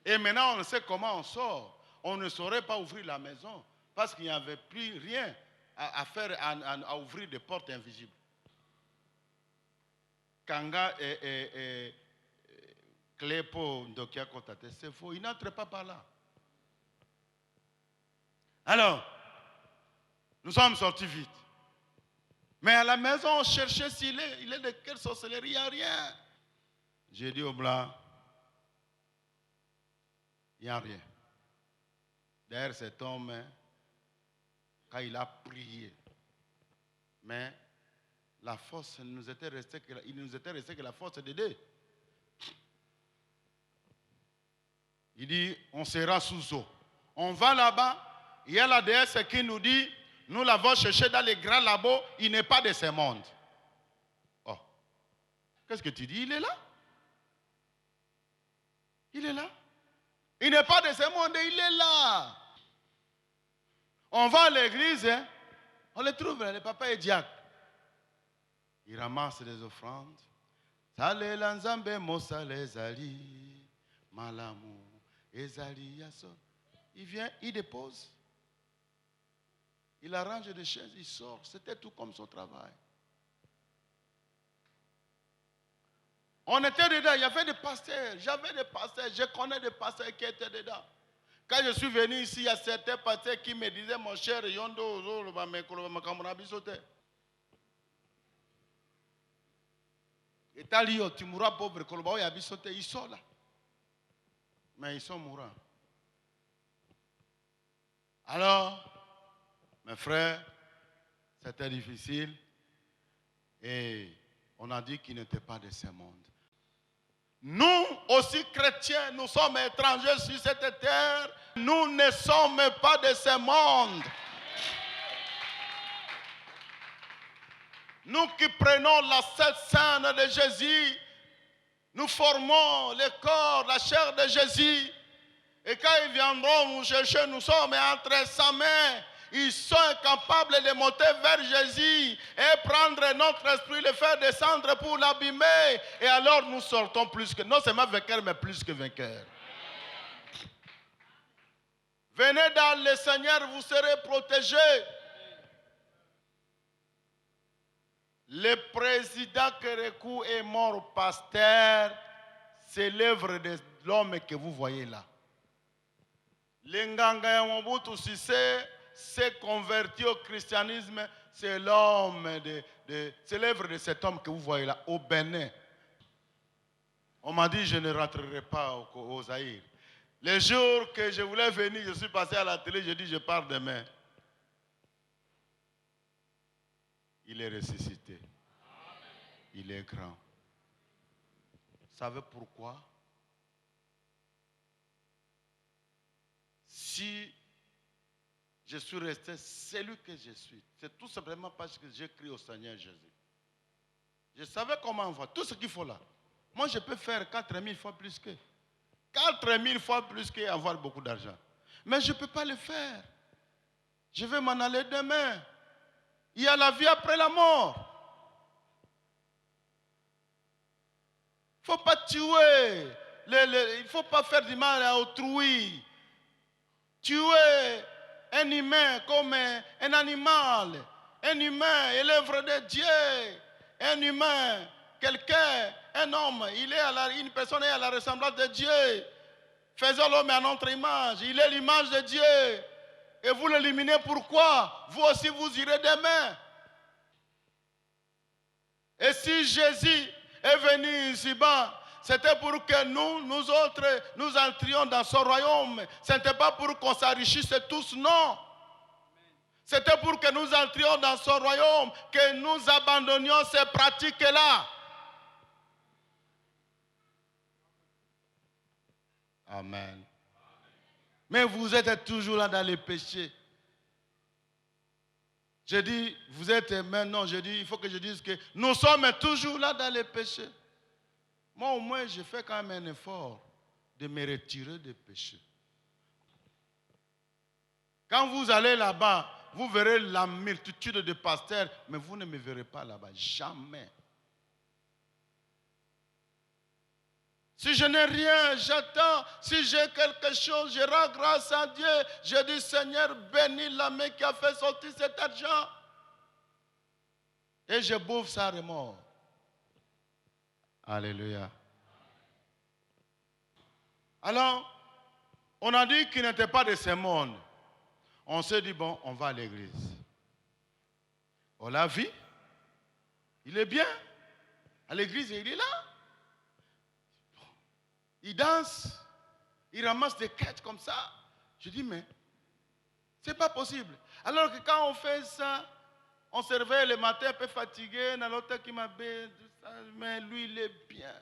Et maintenant, on ne sait comment on sort. On ne saurait pas ouvrir la maison parce qu'il n'y avait plus rien à faire, à ouvrir des portes invisibles. Kanga et Clépo Ndokia Kotate, c'est faux, il n'entre pas par là. Alors, nous sommes sortis vite. Mais à la maison, on cherchait s'il est de quelle sorcellerie, il n'y a rien. J'ai dit au blanc, il n'y a rien. D'ailleurs, cet homme, quand il a prié, mais la force, il nous était resté que la force de Dieu. Il dit, on sera sous eau. On va là-bas, il y a la déesse qui nous dit, nous l'avons cherché dans les grands labos, il n'est pas de ce monde. Oh, qu'est-ce que tu dis? Il est là. Il est là. Il n'est pas de ce monde, il est là. On va à l'église, hein, on le trouve, le papa est diacre. Il ramasse des offrandes. Sale lanzambe mosale ezali malamu ezali yaso. Il vient, il dépose. Il arrange des chaises, il sort. C'était tout comme son travail. On était dedans, il y avait des pasteurs, j'avais des pasteurs, je connais des pasteurs qui étaient dedans. Quand je suis venu ici, il y a certains pasteurs qui me disaient, mon cher Yondo, et Talio, tu mourras pauvre, ils sont là. Mais ils sont mourants. Alors, mes frères, c'était difficile et on a dit qu'il n'était pas de ce monde. Nous aussi chrétiens, nous sommes étrangers sur cette terre. Nous ne sommes pas de ce monde. Nous qui prenons la Sainte de Jésus, nous formons le corps, la chair de Jésus. Et quand ils viendront nous chercher, nous sommes entre sa main. Ils sont incapables de monter vers Jésus et prendre notre esprit, le faire descendre pour l'abîmer. Et alors nous sortons plus que, non seulement vainqueurs, mais plus que vainqueurs. Venez dans le Seigneur, vous serez protégés. Le président Kérékou est mort pasteur, c'est l'œuvre de l'homme que vous voyez là. L'Enganga Mobutu Sise s'est converti au christianisme, c'est c'est l'œuvre de cet homme que vous voyez là, au Bénin. On m'a dit je ne rentrerai pas au Zaïre. Le jour que je voulais venir, je suis passé à la télé, je dis je pars demain. Il est ressuscité. Il est grand. Vous savez pourquoi? Si je suis resté celui que je suis, c'est tout simplement parce que j'ai crié au Seigneur Jésus. Je savais comment on va, tout ce qu'il faut là. Moi, je peux faire 4000 fois plus que. 4000 fois plus qu'avoir beaucoup d'argent. Mais je ne peux pas le faire. Je vais m'en aller demain. Il y a la vie après la mort. Il ne faut pas tuer. Il ne faut pas faire du mal à autrui. Tuer un humain comme un animal. Un humain est l'œuvre de Dieu. Un humain, quelqu'un, un homme, une personne est à la ressemblance de Dieu. Faisons l'homme à notre image. Il est l'image de Dieu. Et vous l'éliminez, pourquoi? Vous aussi, vous irez demain. Et si Jésus est venu ici-bas, c'était pour que nous autres, nous entrions dans son royaume. Ce n'était pas pour qu'on s'enrichisse tous, non. C'était pour que nous entrions dans son royaume, que nous abandonnions ces pratiques-là. Amen. Mais vous êtes toujours là dans les péchés. Je dis, vous êtes maintenant, je dis, il faut que je dise que nous sommes toujours là dans les péchés. Moi, au moins, je fais quand même un effort de me retirer des péchés. Quand vous allez là-bas, vous verrez la multitude de pasteurs, mais vous ne me verrez pas là-bas, jamais. Si je n'ai rien, j'attends. Si j'ai quelque chose, je rends grâce à Dieu. Je dis, Seigneur, bénis la main qui a fait sortir cet argent. Et je bouffe sa remords. Alléluia. Alors, on a dit qu'il n'était pas de ce monde. On s'est dit, bon, on va à l'église. On l'a vu. Il est bien. À l'église, il est là. Il danse. Il ramasse des quêtes comme ça. Je dis, mais c'est pas possible. Alors que quand on fait ça, on se réveille le matin un peu fatigué, dans l'autre qui m'habille, mais lui, il est bien.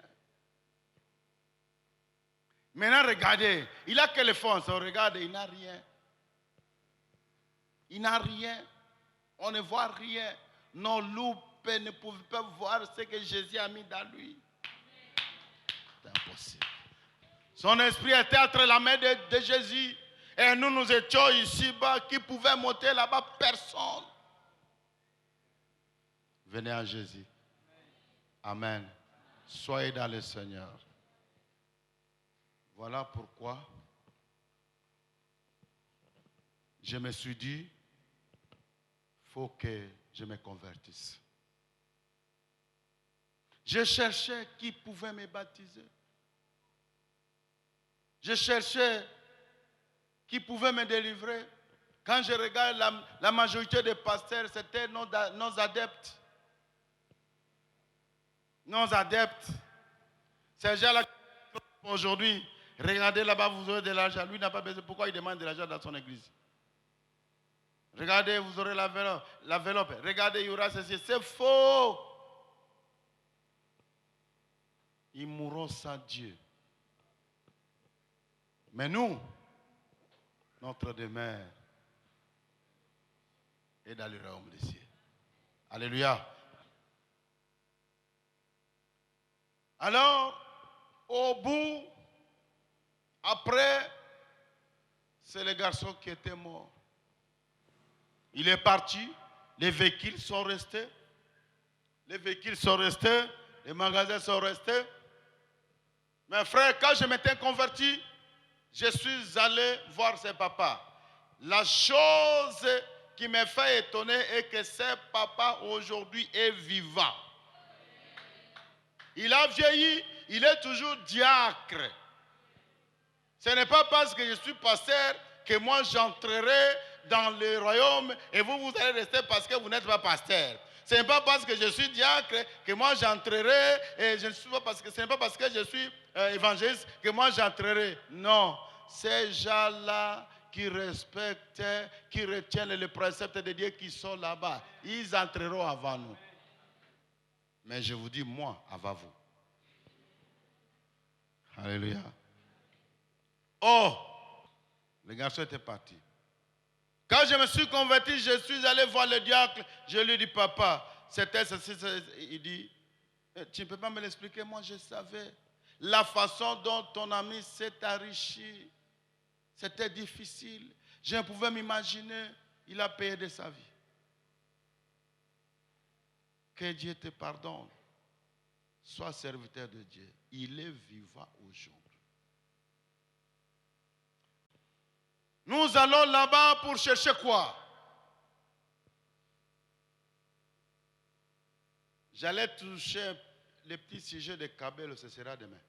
Maintenant, regardez, il a quelle force? On regarde, il n'a rien. Il n'a rien. On ne voit rien. Nos loupes ne pouvaient pas voir ce que Jésus a mis dans lui. C'est impossible. Son esprit était entre la main de Jésus. Et nous étions ici-bas. Qui pouvait monter là-bas? Personne. Venez à Jésus. Amen. Soyez dans le Seigneur. Voilà pourquoi je me suis dit, il faut que je me convertisse. Je cherchais qui pouvait me baptiser. Je cherchais qui pouvait me délivrer. Quand je regarde la majorité des pasteurs, c'était nos adeptes. Nos adeptes. Ces gens-là, aujourd'hui, regardez là-bas, vous aurez de l'argent. Lui n'a pas besoin. Pourquoi il demande de l'argent dans son église? Regardez, vous aurez l'enveloppe. Regardez, il y aura ceci. C'est faux. Ils mourront sans Dieu. Mais nous, notre demeure est dans le royaume des cieux. Alléluia. Alors, au bout, après, c'est le garçon qui était mort. Il est parti, les véhicules sont restés. Les véhicules sont restés, les magasins sont restés. Mes frères, quand je m'étais converti, je suis allé voir ses papas. La chose qui me fait étonner est que ce papa aujourd'hui est vivant. Il a vieilli, il est toujours diacre. Ce n'est pas parce que je suis pasteur que moi j'entrerai dans le royaume et vous allez rester parce que vous n'êtes pas pasteur. Ce n'est pas parce que je suis diacre que moi j'entrerai et ce n'est pas parce que je suis évangéliste que moi j'entrerai. Non, ces gens-là qui respectent, qui retiennent les préceptes de Dieu qui sont là-bas, ils entreront avant nous. Mais je vous dis, moi, avant vous. Alléluia. Oh, le garçon était parti. Quand je me suis converti, je suis allé voir le diacre. Je lui ai dit, papa, c'était ceci. Il dit, tu ne peux pas me l'expliquer. Moi, je savais. La façon dont ton ami s'est enrichi, c'était difficile. Je ne pouvais m'imaginer. Il a payé de sa vie. Que Dieu te pardonne. Sois serviteur de Dieu. Il est vivant aujourd'hui. Nous allons là-bas pour chercher quoi? J'allais toucher les petits sujets de Kabel, ce sera demain.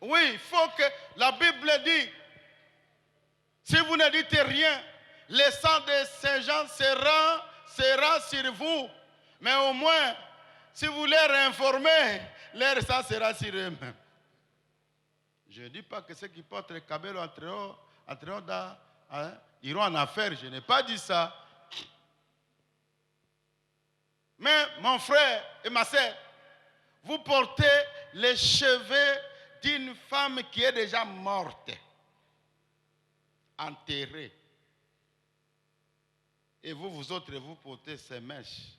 Oui, il faut que la Bible dit, si vous ne dites rien, le sang de Saint-Jean sera sur vous. Mais au moins, si vous les réinformez, leur sang sera sur eux-mêmes. Je ne dis pas que ceux qui portent le cabello entreront iront en affaire. Je n'ai pas dit ça. Mais mon frère et ma soeur, vous portez les cheveux d'une femme qui est déjà morte, enterrée. Et vous autres, vous portez ces mèches.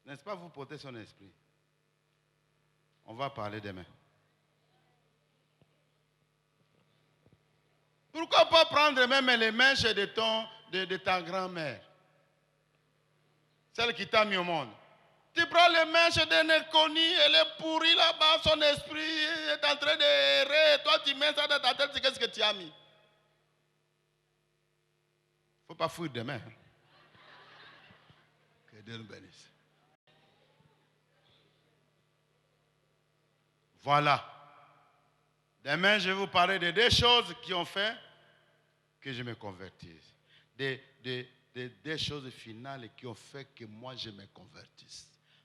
N'est-ce pas, vous portez son esprit? On va parler demain. Pourquoi pas prendre même les mèches de ta grand-mère? Celle qui t'a mis au monde. Tu prends les mèches d'un inconnu, elle est pourrie là-bas, son esprit est en train d'errer. Toi, tu mets ça dans ta tête, qu'est-ce que tu as mis? Il ne faut pas fuir demain. Que Dieu nous bénisse. Voilà. Demain, je vais vous parler de deux choses qui ont fait que je me convertisse. Des choses finales qui ont fait que moi je me convertisse.